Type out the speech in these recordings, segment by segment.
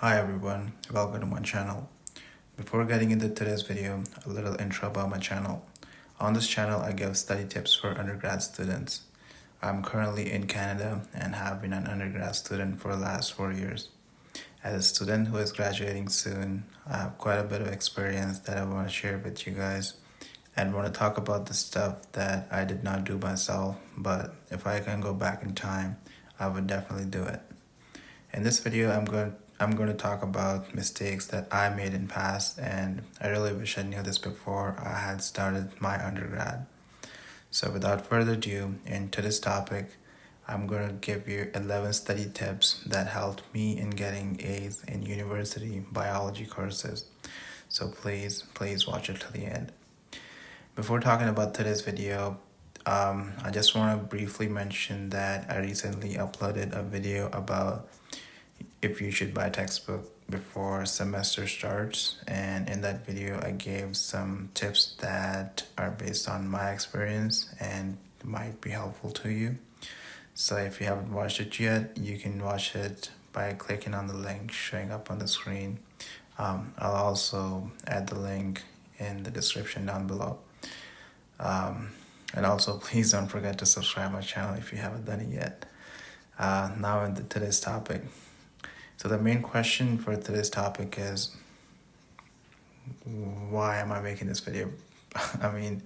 Hi everyone, welcome to my channel. Before getting into today's video, a little intro about my channel. On this channel, I give study tips for undergrad students. I'm currently in Canada and have been an undergrad student for the last 4 years. As a student who is graduating soon, I have quite a bit of experience that I want to share with you guys and want to talk about the stuff that I did not do myself, but if I can go back in time, I would definitely do it. In this video, I'm going to talk about mistakes that I made in past, and I really wish I knew this before I had started my undergrad. So without further ado, into this topic, I'm going to give you 11 study tips that helped me in getting A's in university biology courses. So please watch it to the end. Before talking about today's video, I just want to briefly mention that I recently uploaded a video about if you should buy a textbook before semester starts, and in that video I gave some tips that are based on my experience and might be helpful to you. So if you haven't watched it yet, you can watch it by clicking on the link showing up on the screen. I'll also add the link in the description down below. And also please don't forget to subscribe my channel if you haven't done it yet. Now into today's topic. So the main question for today's topic is, why am I making this video? I mean,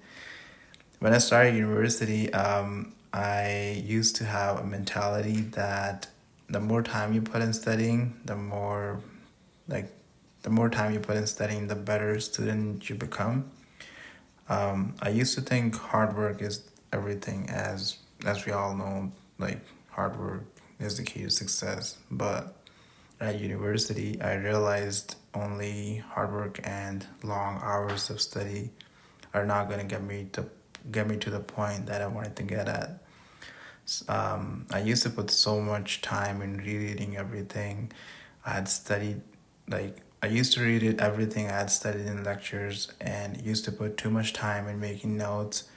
when I started university, I used to have a mentality that the more time you put in studying, the more time you put in studying, the better student you become. I used to think hard work is everything, as we all know, like hard work is the key to success. But at university, I realized only hard work and long hours of study are not going to get me to the point that I wanted to get at. I used to put so much time in rereading everything I had studied. I used to read everything I had studied in lectures, and used to put too much time in making notes,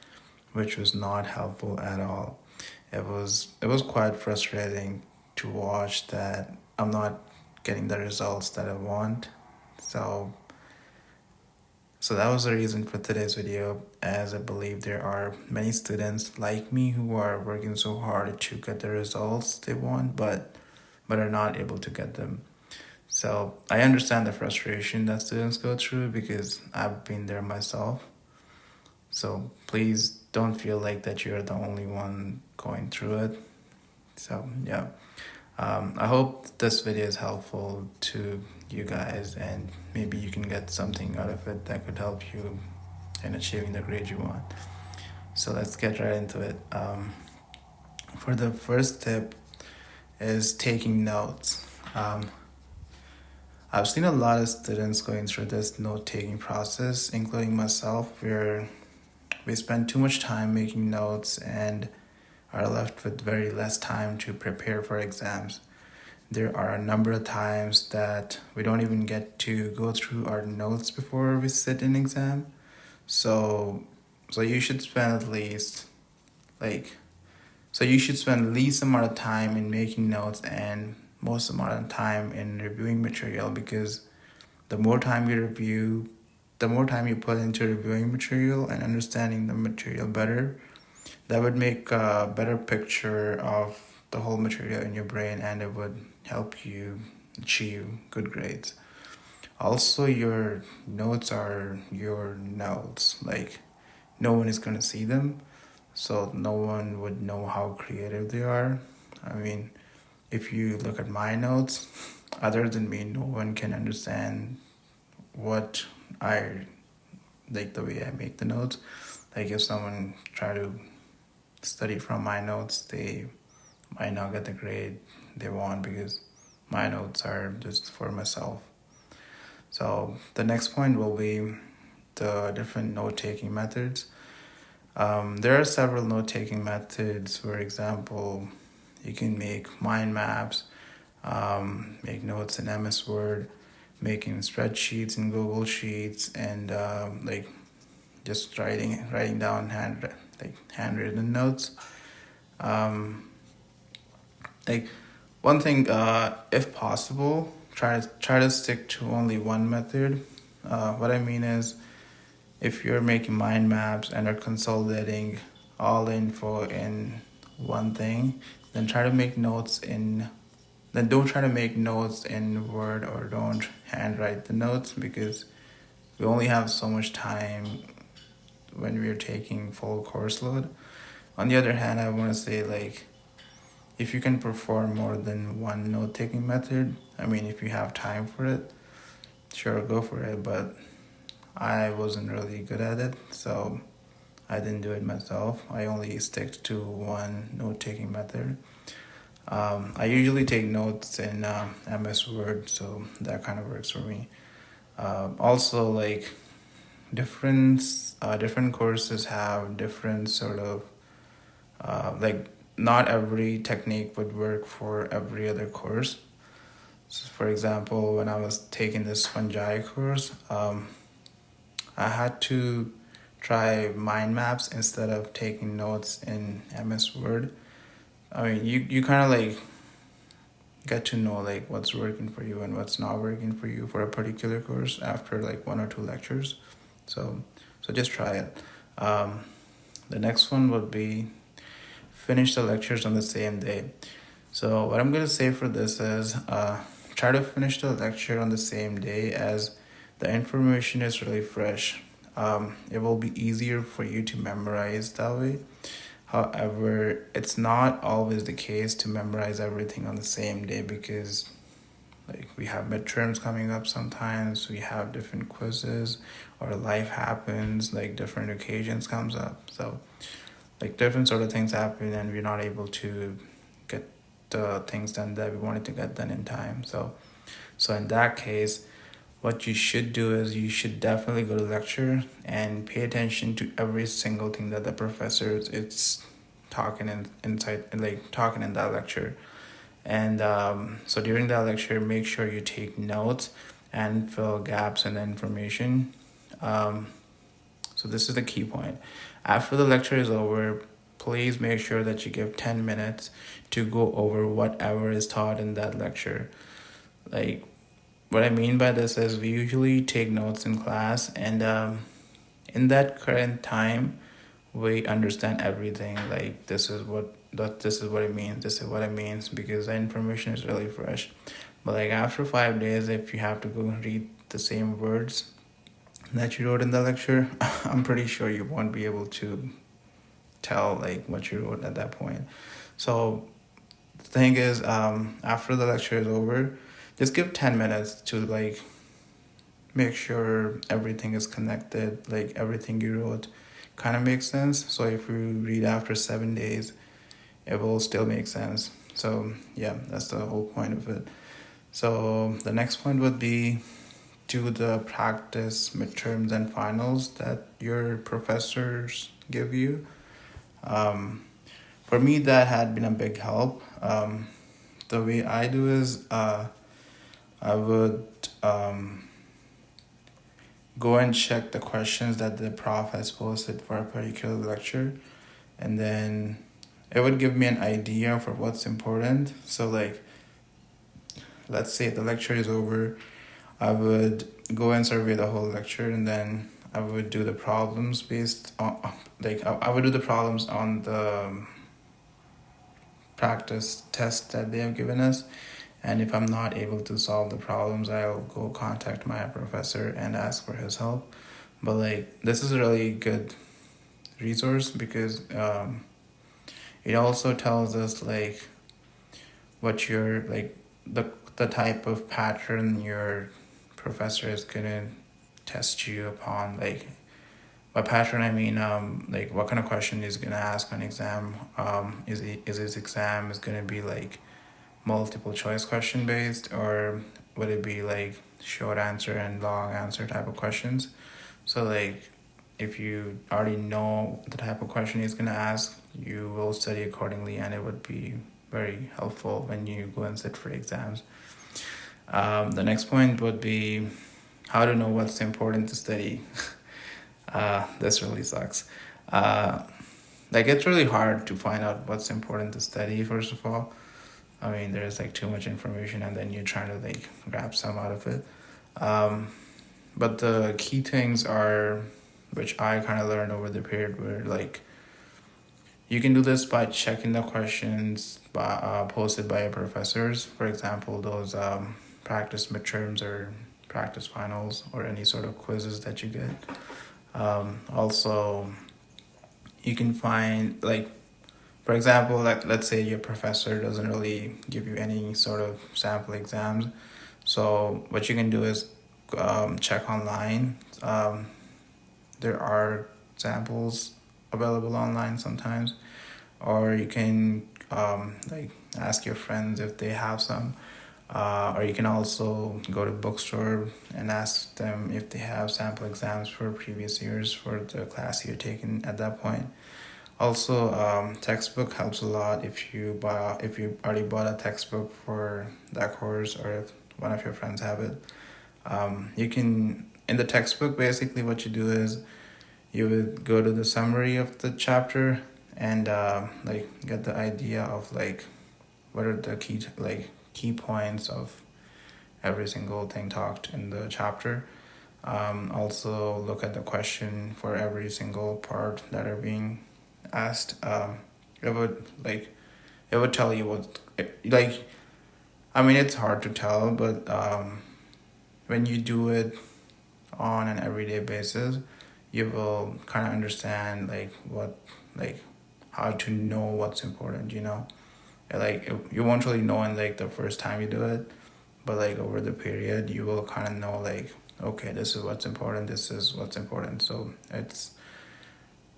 which was not helpful at all. It was quite frustrating to watch that I'm not getting the results that I want. So that was the reason for today's video, as I believe there are many students like me who are working so hard to get the results they want, but are not able to get them. So I understand the frustration that students go through because I've been there myself. So please don't feel like that you're the only one going through it. So yeah. I hope this video is helpful to you guys, and maybe you can get something out of it that could help you in achieving the grade you want. So let's get right into it. For the first tip is taking notes. I've seen a lot of students going through this note-taking process, including myself, where we spend too much time making notes and are left with very less time to prepare for exams. There are a number of times that we don't even get to go through our notes before we sit in exam. So you should spend least amount of time in making notes and most amount of time in reviewing material, because the more time you review, the more time you put into reviewing material and understanding the material better, that would make a better picture of the whole material in your brain, and it would help you achieve good grades. Also, your notes are your notes. Like, no one is going to see them, so no one would know how creative they are. I mean, if you look at my notes, other than me, no one can understand what the way I make the notes. Like, if someone try to study from my notes, they might not get the grade they want, because my notes are just for myself. So the next point will be the different note-taking methods. There are several note-taking methods. For example, you can make mind maps, make notes in MS Word, making spreadsheets in Google Sheets, and just writing down handwritten notes. One thing, if possible, try to stick to only one method. What I mean is, if you're making mind maps and are consolidating all the info in one thing, then try to make notes in. Then don't try to make notes in Word, or don't handwrite the notes, because we only have so much time when we're taking full course load. On the other hand, I want to say, like, if you can perform more than one note taking method, I mean, if you have time for it, sure, go for it. But I wasn't really good at it, so I didn't do it myself. I only stick to one note taking method. I usually take notes in MS Word, so that kind of works for me. Also, like, different courses have different sort of like, not every technique would work for every other course. So for example, when I was taking this fungi course, I had to try mind maps instead of taking notes in MS Word. I mean, you kind of like get to know like what's working for you and what's not working for you for a particular course after like 1 or 2 lectures. So just try it. The next one would be finish the lectures on the same day. So what I'm going to say for this is try to finish the lecture on the same day, as the information is really fresh. It will be easier for you to memorize that way. However, it's not always the case to memorize everything on the same day, because like we have midterms coming up sometimes, we have different quizzes, or life happens, like different occasions comes up. So like different sort of things happen and we're not able to get the things done that we wanted to get done in time. So in that case, what you should do is you should definitely go to lecture and pay attention to every single thing that the professor is talking talking in that lecture. And so during that lecture, make sure you take notes and fill gaps in the information. So this is the key point. After the lecture is over, please make sure that you give 10 minutes to go over whatever is taught in that lecture. Like, what I mean by this is we usually take notes in class, and in that current time, we understand everything. Like, this is what it means, this is what it means, because the information is really fresh. But like after 5 days, if you have to go read the same words that you wrote in the lecture, I'm pretty sure you won't be able to tell like what you wrote at that point. So the thing is, after the lecture is over, just give 10 minutes to like make sure everything is connected, like everything you wrote kind of makes sense. So if you read after 7 days, it will still make sense. So yeah, that's the whole point of it. So the next point would be do the practice midterms and finals that your professors give you. For me, that had been a big help. The way I do is I would go and check the questions that the prof has posted for a particular lecture, and then it would give me an idea for what's important. So like, let's say the lecture is over, I would go and survey the whole lecture, and then I would do the problems based on, like, I would do the problems on the practice test that they have given us. And if I'm not able to solve the problems, I'll go contact my professor and ask for his help. But like, this is a really good resource because it also tells us like what your like the type of pattern your professor is gonna test you upon. Like, by pattern I mean like what kind of question he's gonna ask on exam. Is his exam is gonna be like multiple choice question based, or would it be like short answer and long answer type of questions? So like, if you already know the type of question he's gonna ask, you will study accordingly, and it would be very helpful when you go and sit for exams. The next point would be how to know what's important to study. This really sucks. Like, it's really hard to find out what's important to study, first of all. I mean, there's like too much information, and then you're trying to like grab some out of it. Um, but the key things are, which I kind of learned over the period, were like you can do this by checking the questions posted by your professors. For example, those practice midterms or practice finals or any sort of quizzes that you get. Also, you can find like, for example, like let's say your professor doesn't really give you any sort of sample exams. So what you can do is check online. There are samples available online sometimes, or you can like ask your friends if they have some, or you can also go to bookstore and ask them if they have sample exams for previous years for the class you're taking at that point. Also, textbook helps a lot if you already bought a textbook for that course, or if one of your friends have it. You can, in the textbook, basically what you do is you would go to the summary of the chapter and like get the idea of like what are the key points of every single thing talked in the chapter. Also look at the question for every single part that are being asked. It would tell you what, like, I mean, it's hard to tell, but when you do it on an everyday basis, you will kind of understand how to know what's important, like you won't really know in like the first time you do it, but like over the period you will kind of know like, okay, this is what's important, this is what's important. So it's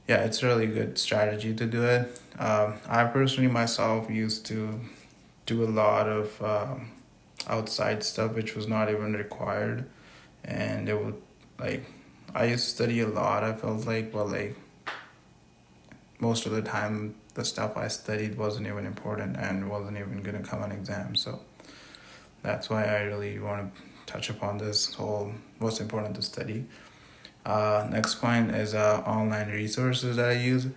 a really good strategy to do it. I personally myself used to do a lot of outside stuff which was not even required, and it would like I used to study a lot. I felt like, well, like most of the time the stuff I studied wasn't even important and wasn't even gonna come on exam. So that's why I really want to touch upon this whole what's important to study. Next point is online resources that I use.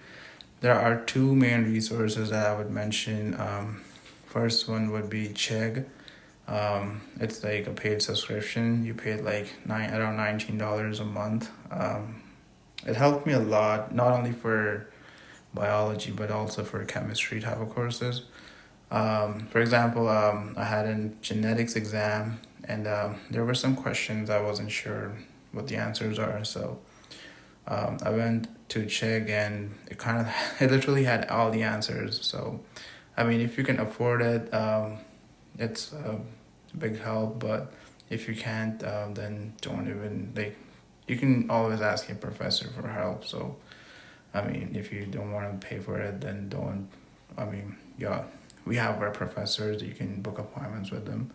There are two main resources that I would mention. First one would be Chegg. It's like a paid subscription. You paid like around $19 a month. It helped me a lot, not only for biology but also for chemistry type of courses. For example, I had a genetics exam, and there were some questions I wasn't sure what the answers are. So I went to Chegg, and it literally had all the answers. So I mean, if you can afford it, it's a big help. But if you can't, then don't even like. You can always ask your professor for help. So I mean, if you don't want to pay for it, then don't. I mean, yeah, we have our professors. You can book appointments with them.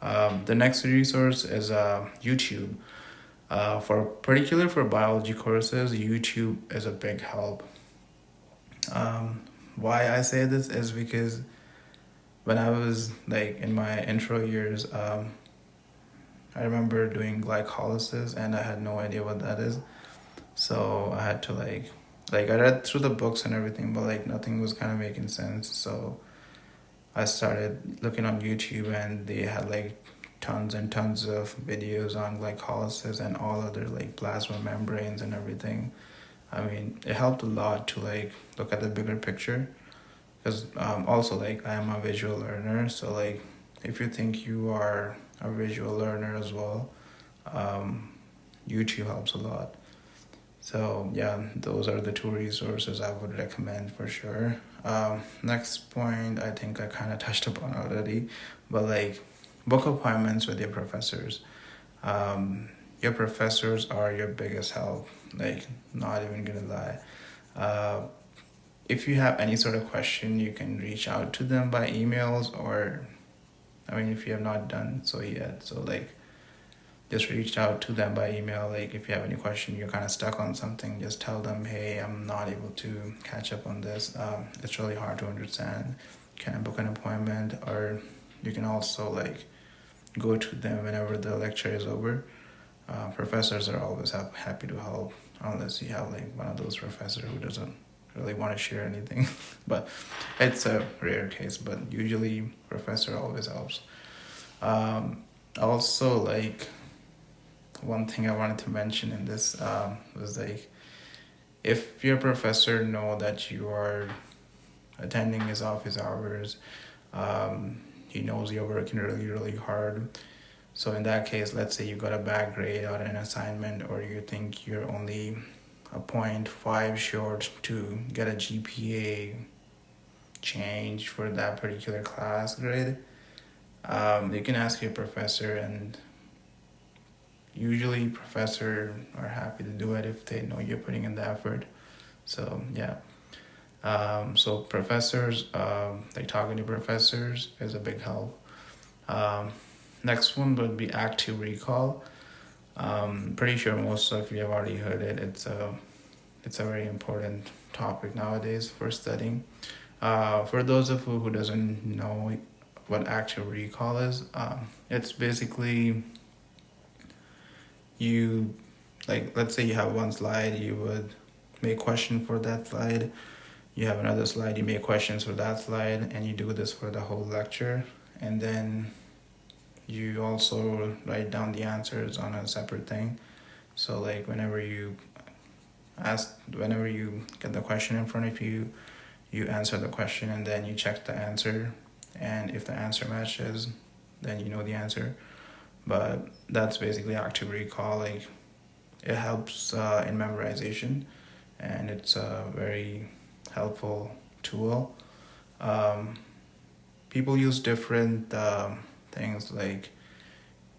The next resource is YouTube. For biology courses, YouTube is a big help. Why I say this is because when I was like in my intro years, I remember doing glycolysis, and I had no idea what that is. So I had to like I read through the books and everything, but like nothing was kind of making sense. So I started looking on YouTube, and they had like tons and tons of videos on glycolysis and all other like plasma membranes and everything. I mean, it helped a lot to like look at the bigger picture, because also like I am a visual learner. So like if you think you are a visual learner as well, YouTube helps a lot. So yeah, those are the two resources I would recommend for sure. Next point, I think I kind of touched upon already, but like book appointments with your professors. Your professors are your biggest help, like not even gonna lie. If you have any sort of question, you can reach out to them by emails, or I mean, if you have not done so yet, so like just reach out to them by email. Like if you have any question, you're kind of stuck on something, just tell them, hey, I'm not able to catch up on this. It's really hard to understand. Can I book an appointment? Or you can also like go to them whenever the lecture is over. Professors are always happy to help, unless you have like one of those professors who doesn't really want to share anything. But it's a rare case, but usually professor always helps. Also, like, one thing I wanted to mention in this was like, if your professor know that you are attending his office hours, he knows you're working really hard. So in that case, let's say you got a bad grade on an assignment, or you think you're only a 0.5 short to get a GPA change for that particular class grade, you can ask your professor, and usually professors are happy to do it if they know you're putting in the effort. So yeah. So professors, like talking to professors is a big help. Next one would be active recall. Pretty sure most of you have already heard it. It's a very important topic nowadays for studying. For those of you who doesn't know what active recall is, it's basically you, like, let's say you have one slide, you would make question for that slide. You have another slide, you make questions for that slide, and you do this for the whole lecture. And then you also write down the answers on a separate thing. So like whenever you get the question in front of you, you answer the question, and then you check the answer. And if the answer matches, then you know the answer. But that's basically active recall. Like, it helps in memorization, and it's a very helpful tool. People use different things like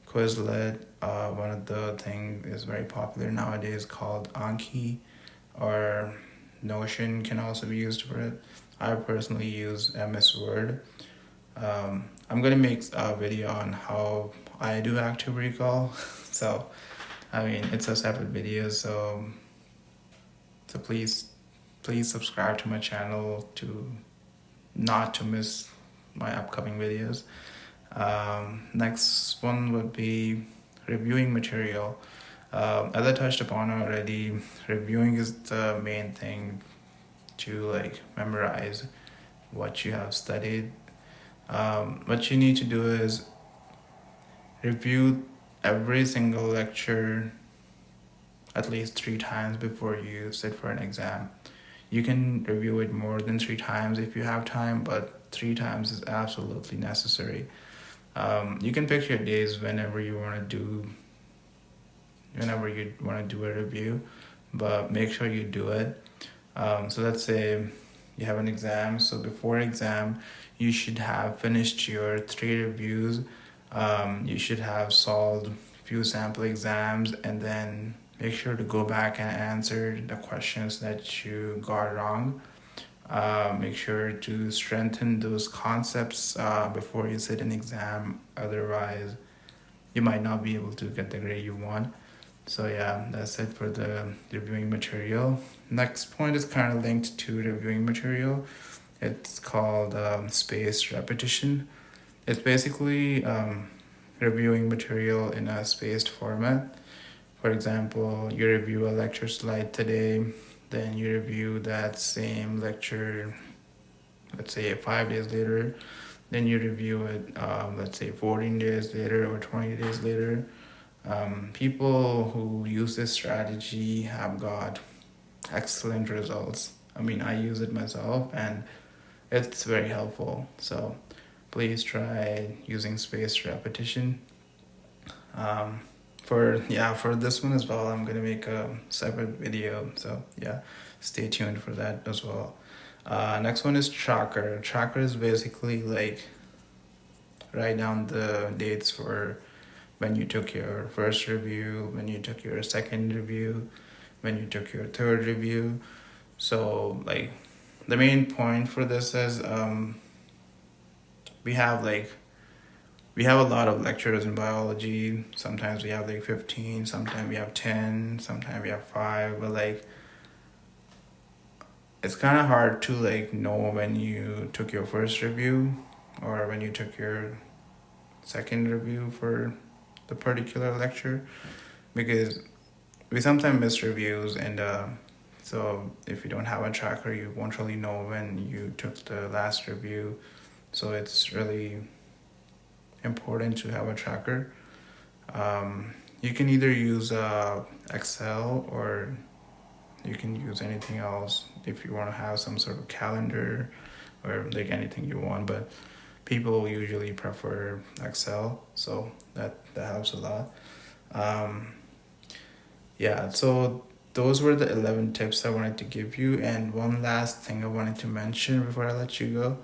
Quizlet. One of the things is very popular nowadays called Anki, or Notion can also be used for it. I personally use MS Word. I'm gonna make a video on how I do active recall. So, I mean, it's a separate video. So please subscribe to my channel to not to miss my upcoming videos. Next one would be reviewing material. As I touched upon already, reviewing is the main thing to like memorize what you have studied. What you need to do is review every single lecture at least 3 times before you sit for an exam. You can review it more than 3 times if you have time, but 3 times is absolutely necessary. You can pick your days whenever you want to do a review, but make sure you do it. So let's say you have an exam. So before exam, you should have finished your 3 reviews. You should have solved a few sample exams, and then make sure to go back and answer the questions that you got wrong. Make sure to strengthen those concepts before you sit an exam. Otherwise, you might not be able to get the grade you want. So yeah, that's it for the reviewing material. Next point is kind of linked to reviewing material. It's called spaced repetition. It's basically reviewing material in a spaced format. For example, you review a lecture slide today, then you review that same lecture, let's say 5 days later, then you review it, let's say 14 days later or 20 days later. People who use this strategy have got excellent results. I mean, I use it myself, and it's very helpful. So please try using spaced repetition. For this one as well, I'm gonna make a separate video. So yeah, stay tuned for that as well. Next one is tracker. Tracker is basically like write down the dates for when you took your first review, when you took your second review, when you took your third review. So like the main point for this is we have a lot of lectures in biology. Sometimes we have like 15, sometimes we have 10, sometimes we have 5, but like it's kind of hard to like know when you took your first review or when you took your second review for the particular lecture, because we sometimes miss reviews, and So if you don't have a tracker, you won't really know when you took the last review. So it's really important to have a tracker. You can either use Excel, or you can use anything else if you want to have some sort of calendar or like anything you want, but people usually prefer Excel, so that helps a lot. Yeah, so those were the 11 tips I wanted to give you. And one last thing I wanted to mention before I let you go.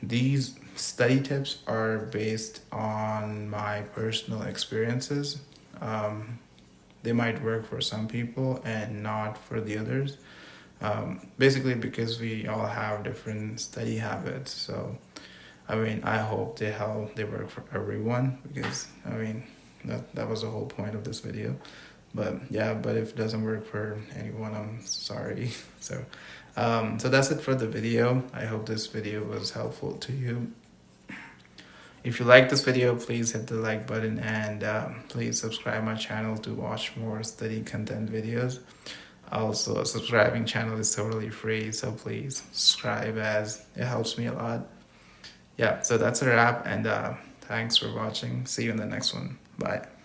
These study tips are based on my personal experiences. They might work for some people and not for the others. Basically, because we all have different study habits. So, I mean, I hope they work for everyone, because I mean, that was the whole point of this video. But yeah, but if it doesn't work for anyone, I'm sorry. So that's it for the video. I hope this video was helpful to you. If you like this video, please hit the like button, and please subscribe my channel to watch more study content videos. Also, a subscribing channel is totally free, so please subscribe, as it helps me a lot. Yeah, so that's a wrap, and thanks for watching. See you in the next one. Bye.